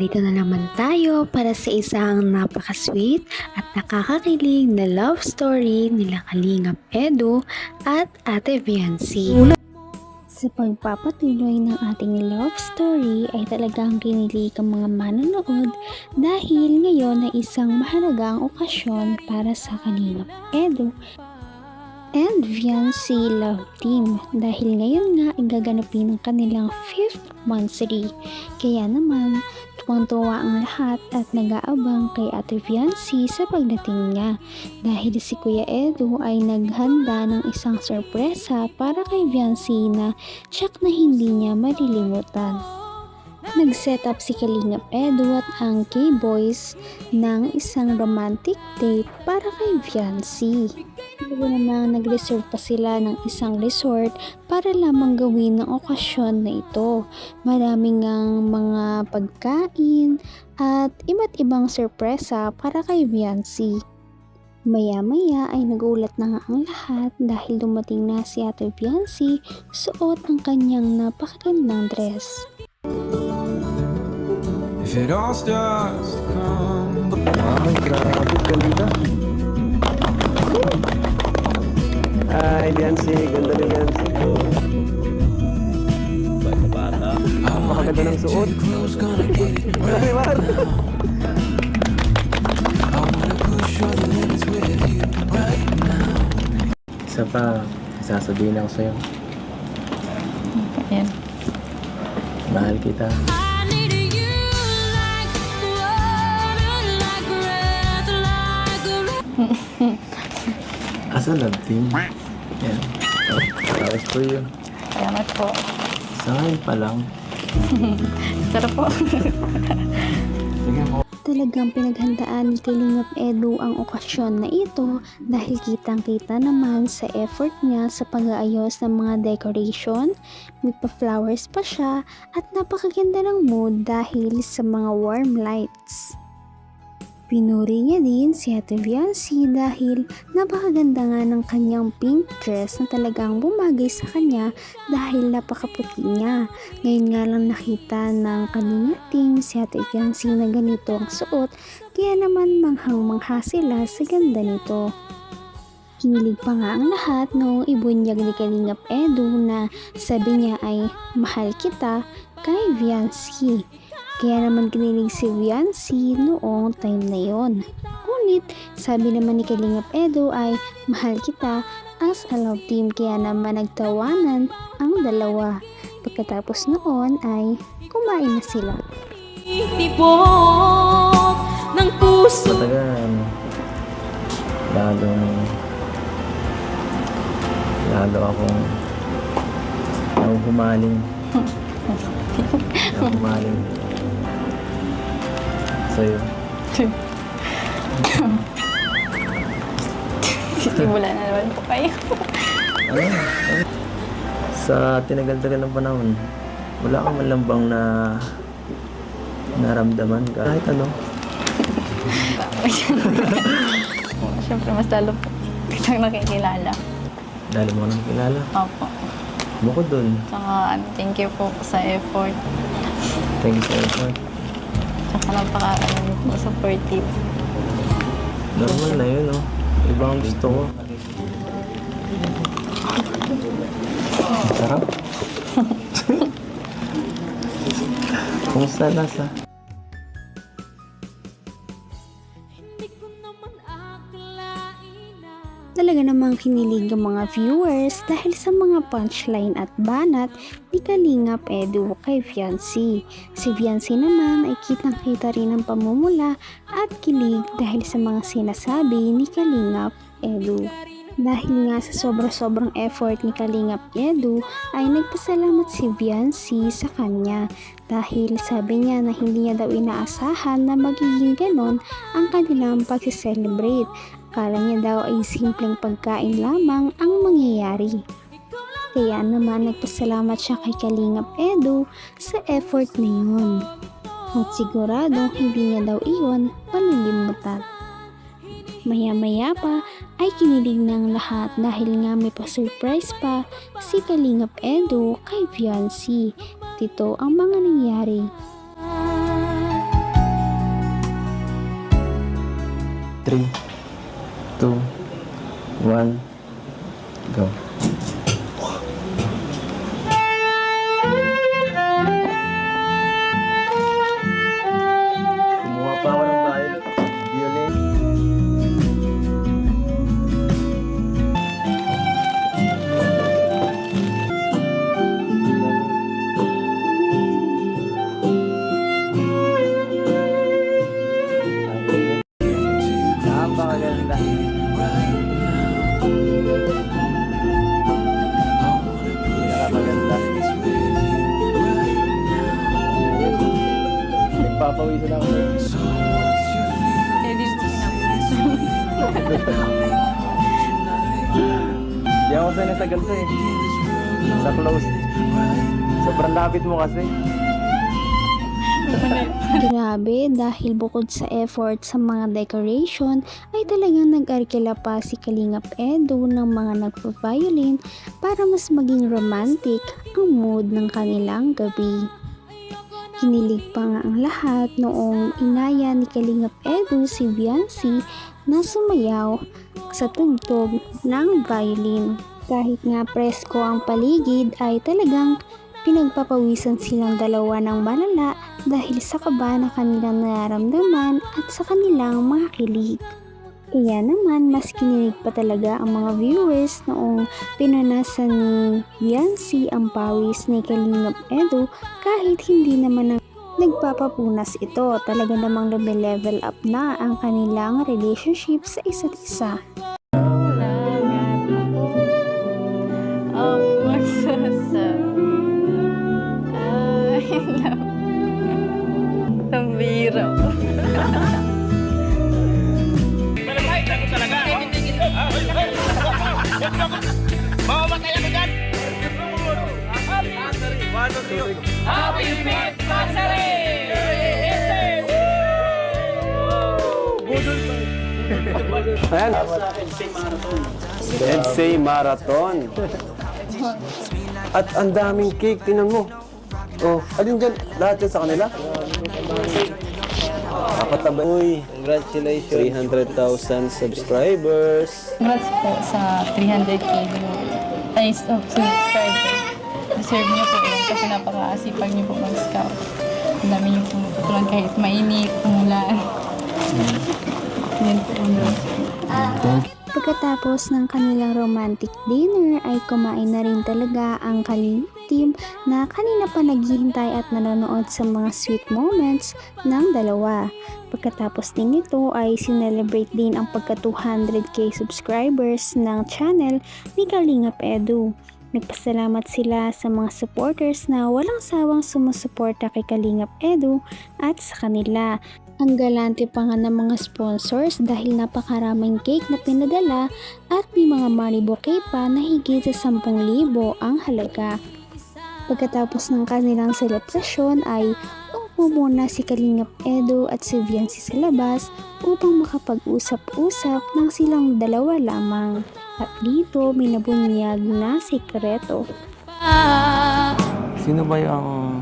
Narito na naman tayo para sa isang napaka-sweet at nakakakilig na love story nila Kalingap Edu at Ate Viancy. Sa pagpapatuloy ng ating love story ay talagang kinilig ang mga manonood dahil ngayon ay isang mahalagang okasyon para sa Kalingap Edu and Viancy love team dahil ngayon nga ay gaganapin ang kanilang 5th monthsary. Kaya naman tuwang-tuwa ang lahat at nag-aabang kay Ate Viancy sa pagdating niya dahil si Kuya Edu ay naghanda ng isang sorpresa para kay Viancy na tsak na hindi niya malilimutan. Nag-set up si Kalingap Edu at ang K-Boys ng isang romantic date para kay Viancy. Bago namang nag-reserve pa sila ng isang resort para lamang gawin ng okasyon na ito. Maraming ang mga pagkain at iba't ibang sorpresa para kay Viancy. Maya-maya ay nagulat na nga ang lahat dahil dumating na si Ate Viancy suot ang kanyang napakagandang dress. If it all starts to come. Ay, grabe ka dito. Ay, Viancy, ganda ni Viancy. Bata. Napakaganda ng suot. Ay, war. Isa pa, sasabihin ako sa'yo. Ayan. Mahal kita. Asa love team? Yan. Tapos po yun. Salamat po. Sa ngayon pa lang. Sarap po. Sige mo. Talagang pinaghandaan ni Kalingap Edu ang okasyon na ito dahil kitang-kita naman sa effort niya sa pag-aayos ng mga decoration, may pa-flowers pa siya at napakaganda ng mood dahil sa mga warm lights. Pinuri niya din si Ate Viancy dahil napakaganda nga ng kanyang pink dress na talagang bumagay sa kanya dahil napakaputi niya. Ngayon nga lang nakita ng kanyang team si Ate Viancy na ganito ang suot, kaya naman manghang-mangha sila sa ganda nito. Kinilig pa nga ang lahat noong ibunyag ni Kalingap Edu na sabi niya ay mahal kita kay Viancy. Kaya naman kinilig si Viancy noong time na yon. Ngunit sabi naman ni Kalingap Edu ay mahal kita as a love team, kaya naman nagtawanan ang dalawa. Pagkatapos noon ay kumain na sila. Tibok ng puso. Matagal. Lalo akong humaling. Humaling sa'yo. Sisimula na naman po kayo. Ano? Sa tinagal-tagal ng panahon, wala ka man lang bang naramdaman ka? Kahit ano? Siyempre mas lalo po kitang nakikilala. Dahil mo nang kilala. Opo. Bukod dun, Tsaka thank you po sa effort. thank you sa effort. Tsaka po supportive. Normal na yun, no? Iba ang gusto ko. Ang sarap. Kumusta lasa? Talaga namang kinilig ang mga viewers dahil sa mga punchline at banat ni Kalingap Edu kay Viancy. Si Viancy naman ay kitang-kita rin ang pamumula at kilig dahil sa mga sinasabi ni Kalingap Edu. Dahil nga sa sobrang effort ni Kalingap Edu ay nagpasalamat si Viancy sa kanya dahil sabi niya na hindi niya daw inaasahan na magiging ganon ang kanilang pag-celebrate. Akala niya daw ay simpleng pagkain lamang ang mangyayari. Kaya naman nagpasalamat siya kay Kalingap Edu sa effort na yun. At sigurado hindi niya daw iyon malilimutan. Maya-maya pa ay kinilig ng lahat dahil nga may pa-surprise pa si Kalingap Edu kay Viancy. Ito ang mga nangyari. 3, 2, 1, go. Kumuha pa ako ng violin. Napakaganda. Napakaganda. Nagpapawisan ako. Eh, di po pinapos. Di ako sanay sa ganito eh. Sa close. Sobrang lapit mo kasi. Grabe, dahil bukod sa effort sa mga decoration, ay talagang nag-arkila pa si Kalingap Edu ng mga nagpa-violin para mas maging romantic ang mood ng kanilang gabi. Kinilig pa nga ang lahat noong inaya ni Kalingap Edu si Viancy na sumayaw sa tugtog ng violin. Kahit nga presko ang paligid ay talagang pinagpapawisan silang dalawa ng malala dahil sa kaba na kanilang nararamdaman at sa kanilang mga kilig. Kaya naman mas kinilig pa talaga ang mga viewers noong pinanasan ni Viancy ang pawis ni Kalingap Edu kahit hindi naman nagpapapunas ito. Talaga namang level up na ang kanilang relationship sa isa't isa. Tambiro. Ayan. Sensei Marathon. At ang daming cake, tinan mo. Oh, alin dyan? Lahat yan sa kanila? Kapataba. Uy, congratulations. 300,000 subscribers. Congrats po sa 300k subscriber. Deserve niyo po yun kasi napaka-asipag niyo po mag-scout. Ang dami niyo pumututulan kahit mainit, umulan. Yan po. Pagkatapos ng kanilang romantic dinner ay kumain na rin talaga ang Kalingap team na kanina pa naghihintay at nanonood sa mga sweet moments ng dalawa. Pagkatapos din ito ay sinelebrate din ang pagka 200k subscribers ng channel ni Kalingap Edu. Nagpasalamat sila sa mga supporters na walang sawang sumusuporta kay Kalingap Edu at sa kanila. Ang galante pa nga ng mga sponsors dahil napakaraming cake na pinadala at may mga money bouquet pa na higit sa 10,000 ang halaga. Pagkatapos ng kanilang selebrasyon ay upo muna si Kalingap Edu at si Viancy sa labas upang makapag-usap-usap ng silang dalawa lamang. At dito may nabunyag na sikreto. Sino ba yung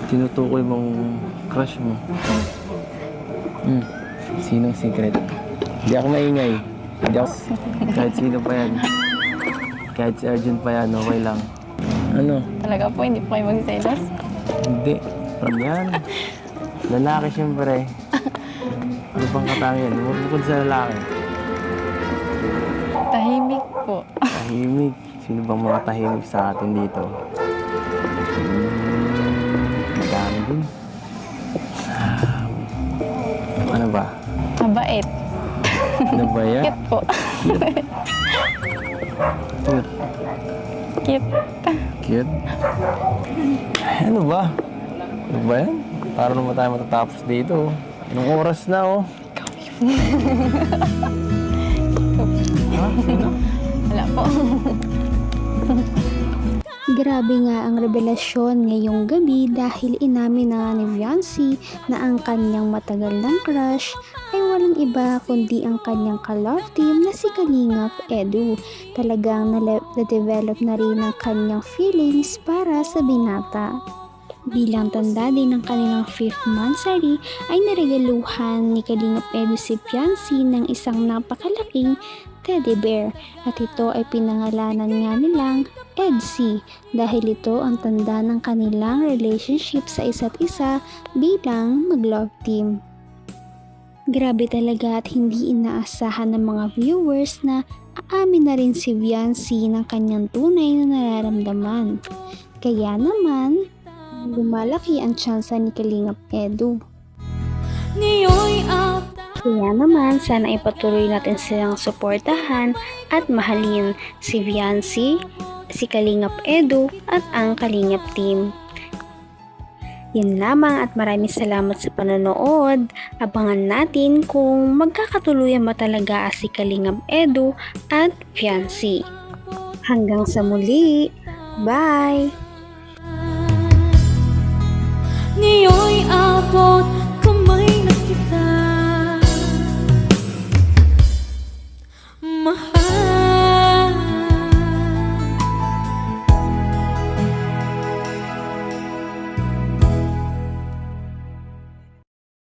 tinutukoy mong crush mo? Sinong secret? Hindi ako maingay. Hindi ako... Kahit sino pa yan. Kahit si Arjun pa yan, okay lang. Ano? Talaga po, hindi po kayo magsiselos? Hindi. From yan. Lalaki siyempre. Ano pang katangian? Bukod sa lalaki. Tahimik po. Tahimik. Sino bang mga tahimik sa atin dito? Madami din. Ano ba? Mabait. Ano ba yan? Cute po. Cute. Cute. Cute? Ano ba? Ano ba yan? Para naman tayo matatapos dito. Anong oras na, oh? Ha? Sino? Wala po. Grabe nga ang revelasyon ngayong gabi dahil inamin na ni Viancy na ang kanyang matagal ng crush ay walang iba kundi ang kanyang ka-love team na si Kalingap Edu. Talagang na-develop na rin ang kanyang feelings para sa binata. Bilang tanda din ng kanilang 5th monthsary ay naregaluhan ni Kalingap Edu si Fiancé ng isang napakalaking teddy bear at ito ay pinangalanan nga nilang Edsy dahil ito ang tanda ng kanilang relationship sa isa't isa bilang mag-love team. Grabe talaga at hindi inaasahan ng mga viewers na aamin na rin si Fiancé ng kanyang tunay na nararamdaman. Kaya naman, lumalaki ang tsansa ni Kalingap Edu. Ngayon'y Kaya naman, sana ipatuloy natin silang suportahan at mahalin si Fiancé, si Kalingap Edu at ang Kalingap team. Yan lamang at maraming salamat sa panonood. Abangan natin kung magkakatuluyan ba talaga si Kalingap Edu at Fiancé. Hanggang sa muli. Bye! ngayon'y abot